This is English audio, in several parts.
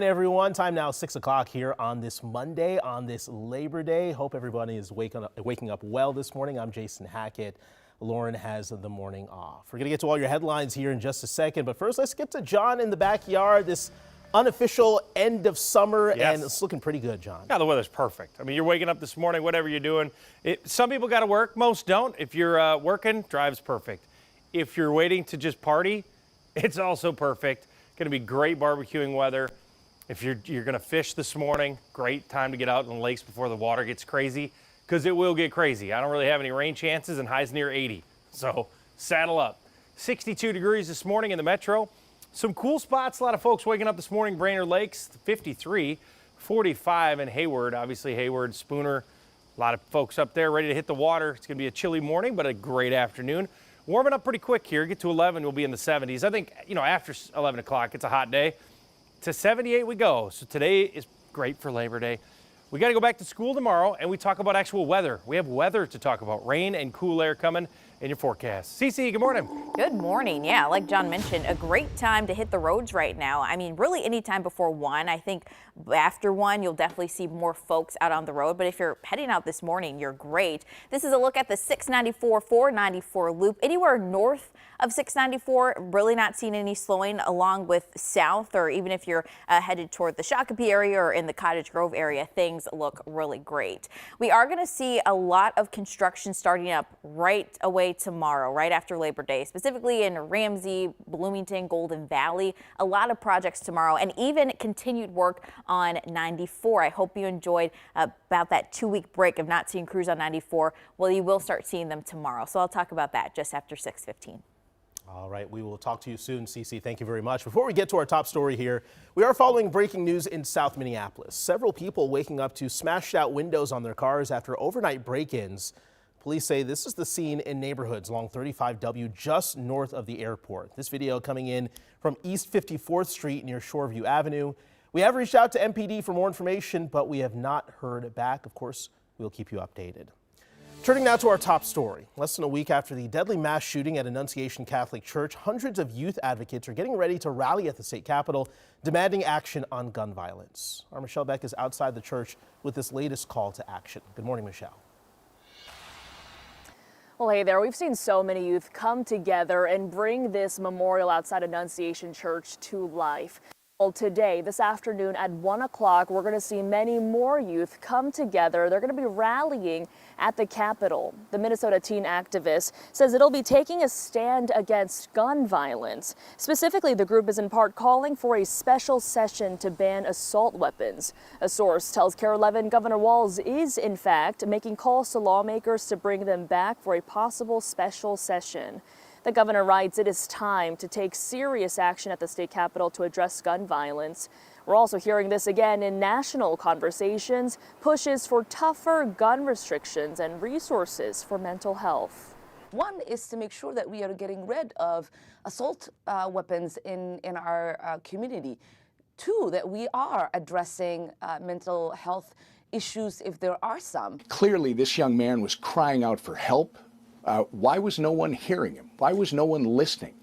Hey everyone, time now 6 o'clock here on this Monday, on this Labor Day. Hope everybody is waking up well this morning. I'm Jason Hackett. Lauren has the morning off. We're going to get to all your headlines here in just a second, but first let's get to John in the backyard. This unofficial end of summer, and it's looking pretty good, John. Yeah, the weather's perfect. I mean, you're waking up this morning, whatever you're doing. Some people got to work, most don't. If you're working, drive's perfect. If you're waiting to just party, it's also perfect. Going to be great barbecuing weather. If you're going to fish this morning, great time to get out in the lakes before the water gets crazy, because it will get crazy. I don't really have any rain chances, and highs near 80. So saddle up. 62 degrees this morning in the metro. Some cool spots. A lot of folks waking up this morning. Brainerd Lakes, 53, 45 in Hayward. Obviously, Hayward, Spooner. A lot of folks up there ready to hit the water. It's going to be a chilly morning, but a great afternoon. Warming up pretty quick here. Get to 11, we'll be in the 70s. I think, after 11 o'clock, it's a hot day. To 78 we go. So today is great for Labor Day. We got to go back to school tomorrow, and we talk about actual weather. We have weather to talk about. Rain and cool air coming in your forecast. Cece, good morning. Good morning. Yeah, like John mentioned, a great time to hit the roads right now. I mean, really any time before 1. I think after 1, you'll definitely see more folks out on the road. But if you're heading out this morning, you're great. This is a look at the 694, 494 loop. Anywhere north of 694, really not seeing any slowing, along with south, or even if you're headed toward the Shakopee area or in the Cottage Grove area, things look really great. We are going to see a lot of construction starting up right away tomorrow, right after Labor Day, specifically in Ramsey, Bloomington, Golden Valley. A lot of projects tomorrow, and even continued work on 94. I hope you enjoyed about that 2-week break of not seeing crews on 94. Well, you will start seeing them tomorrow. So I'll talk about that just after 6:15. All right, we will talk to you soon, Cece. Thank you very much. Before we get to our top story here, we are following breaking news in South Minneapolis. Several people waking up to smashed out windows on their cars after overnight break-ins. Police say this is the scene in neighborhoods along 35W just north of the airport. This video coming in from East 54th Street near Shoreview Avenue. We have reached out to MPD for more information, but we have not heard back. Of course, we'll keep you updated. Turning now to our top story. Less than a week after the deadly mass shooting at Annunciation Catholic Church, hundreds of youth advocates are getting ready to rally at the state capitol, demanding action on gun violence. Our Michelle Beck is outside the church with this latest call to action. Good morning, Michelle. Well, hey there. We've seen so many youth come together and bring this memorial outside Annunciation Church to life. Well, today, this afternoon at 1 o'clock, we're going to see many more youth come together. They're going to be rallying at the Capitol. The Minnesota teen activist says it'll be taking a stand against gun violence. Specifically, the group is in part calling for a special session to ban assault weapons. A source tells KARE 11 Governor Walz is, in fact, making calls to lawmakers to bring them back for a possible special session. The governor writes it is time to take serious action at the state capitol to address gun violence. We're also hearing this again in national conversations, pushes for tougher gun restrictions and resources for mental health. One is to make sure that we are getting rid of assault weapons in our community. Two, that we are addressing mental health issues if there are some. Clearly, this young man was crying out for help. Why was no one hearing him? Why was no one listening?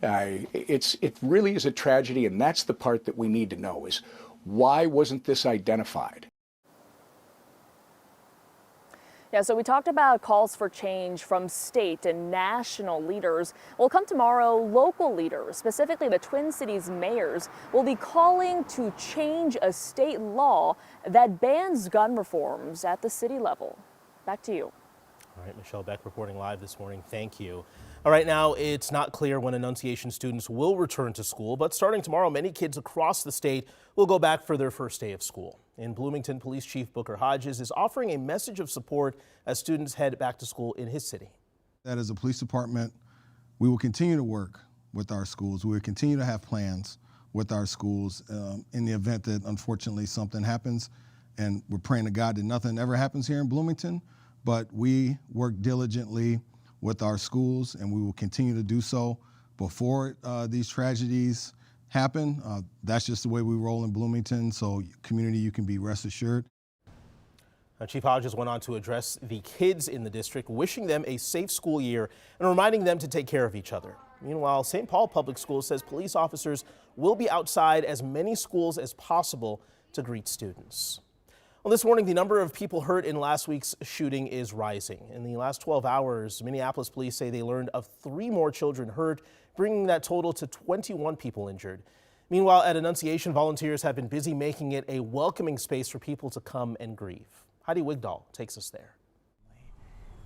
It really is a tragedy, and that's the part that we need to know is why wasn't this identified? Yeah, so we talked about calls for change from state and national leaders. Well, come tomorrow, local leaders, specifically the Twin Cities mayors, will be calling to change a state law that bans gun reforms at the city level. Back to you. All right, Michelle Beck reporting live this morning. Thank you. All right, now it's not clear when Annunciation students will return to school, but starting tomorrow, many kids across the state will go back for their first day of school. In Bloomington, Police Chief Booker Hodges is offering a message of support as students head back to school in his city. That as a police department, we will continue to work with our schools. We will continue to have plans with our schools in the event that unfortunately something happens. And we're praying to God that nothing ever happens here in Bloomington. But we work diligently with our schools, and we will continue to do so before these tragedies happen. That's just the way we roll in Bloomington, so community, you can be rest assured. Chief Hodges went on to address the kids in the district, wishing them a safe school year and reminding them to take care of each other. Meanwhile, St. Paul Public Schools says police officers will be outside as many schools as possible to greet students. Well, this morning, the number of people hurt in last week's shooting is rising. In the last 12 hours, Minneapolis police say they learned of 3 more children hurt, bringing that total to 21 people injured. Meanwhile, at Annunciation, volunteers have been busy making it a welcoming space for people to come and grieve. Heidi Wigdahl takes us there.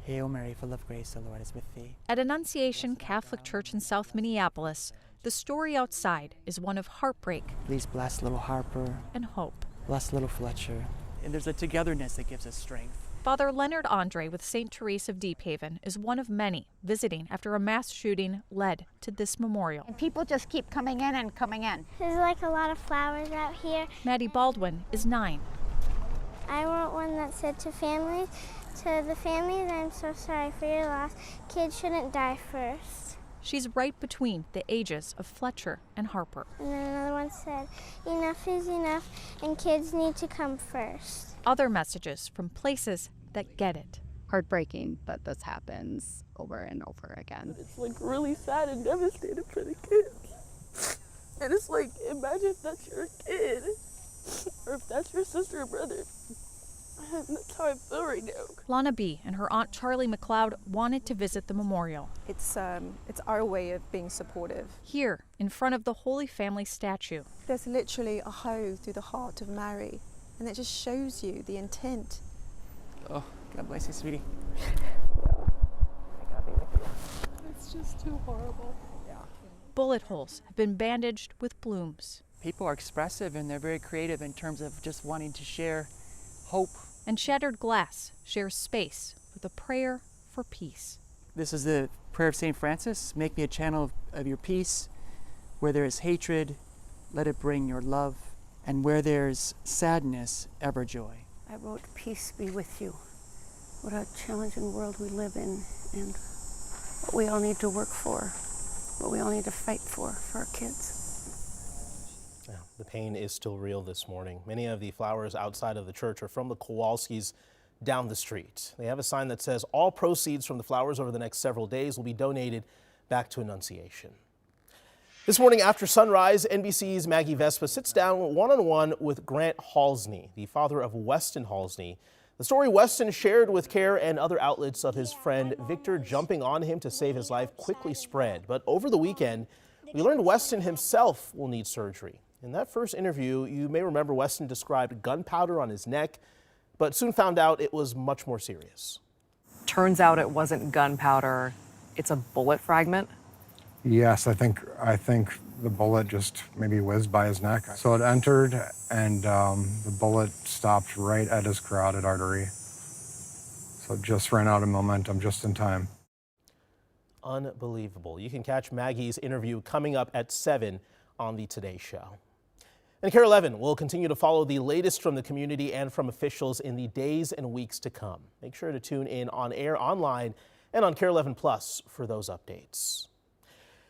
Hail Mary, full of grace, the Lord is with thee. At Annunciation Catholic Church in South Minneapolis, the story outside is one of heartbreak. Please bless little Harper, and hope. bless little Fletcher. And there's a togetherness that gives us strength. Father Leonard Andre with St. Therese of Deephaven is one of many visiting after a mass shooting led to this memorial. And people just keep coming in and coming in. There's like a lot of flowers out here. Maddie Baldwin is 9. I want one that said to the families, I'm so sorry for your loss. Kids shouldn't die first. She's right between the ages of Fletcher and Harper. And then another one said, enough is enough and kids need to come first. Other messages from places that get it. Heartbreaking that this happens over and over again. It's like really sad and devastating for the kids. And it's like, imagine if that's your kid, or if that's your sister or brother. And that's how I feel right now. Lana B. and her aunt Charlie McLeod wanted to visit the memorial. It's our way of being supportive. Here, in front of the Holy Family statue. There's literally a hoe through the heart of Mary, and it just shows you the intent. Oh, God bless you, sweetie. It's just too horrible. Bullet holes have been bandaged with blooms. People are expressive and they're very creative in terms of just wanting to share hope. And shattered glass shares space with a prayer for peace. This is the prayer of St. Francis. Make me a channel of your peace. Where there is hatred, let it bring your love. And where there's sadness, ever joy. I wrote, peace be with you. What a challenging world we live in, and what we all need to work for, what we all need to fight for our kids. Yeah, the pain is still real this morning. Many of the flowers outside of the church are from the Kowalskis down the street. They have a sign that says all proceeds from the flowers over the next several days will be donated back to Annunciation. This morning after sunrise, NBC's Maggie Vespa sits down one-on-one with Grant Halsney, the father of Weston Halsney. The story Weston shared with CARE and other outlets of his friend Victor jumping on him to save his life quickly spread. But over the weekend, we learned Weston himself will need surgery. In that first interview, you may remember Weston described gunpowder on his neck, but soon found out it was much more serious. Turns out it wasn't gunpowder, it's a bullet fragment. Yes, I think the bullet just maybe whizzed by his neck. So it entered and the bullet stopped right at his carotid artery. So it just ran out of momentum just in time. Unbelievable. You can catch Maggie's interview coming up at 7 on the Today Show. And KARE 11 will continue to follow the latest from the community and from officials in the days and weeks to come. Make sure to tune in on air, online, and on KARE 11 Plus for those updates.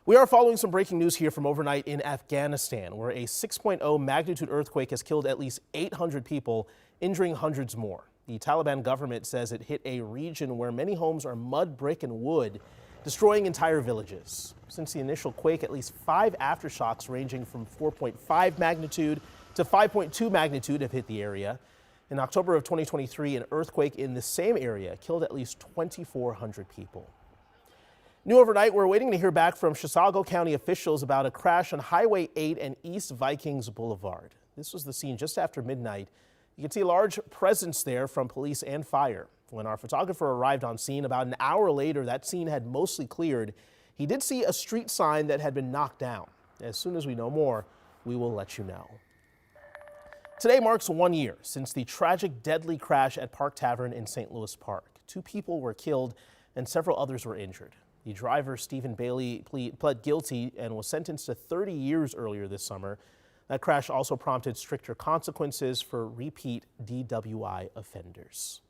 We are following some breaking news here from overnight in Afghanistan, where a 6.0 magnitude earthquake has killed at least 800 people, injuring hundreds more. The Taliban government says it hit a region where many homes are mud, brick, and wood, destroying entire villages. Since the initial quake, at least 5 aftershocks ranging from 4.5 magnitude to 5.2 magnitude have hit the area. In October of 2023, an earthquake in the same area killed at least 2,400 people. New overnight, we're waiting to hear back from Chisago County officials about a crash on Highway 8 and East Vikings Boulevard. This was the scene just after midnight. You can see a large presence there from police and fire. When our photographer arrived on scene about an hour later, that scene had mostly cleared. He did see a street sign that had been knocked down. As soon as we know more, we will let you know. Today marks 1 year since the tragic deadly crash at Park Tavern in St. Louis Park. 2 people were killed and several others were injured. The driver, Stephen Bailey, pled guilty and was sentenced to 30 years earlier this summer. That crash also prompted stricter consequences for repeat DWI offenders.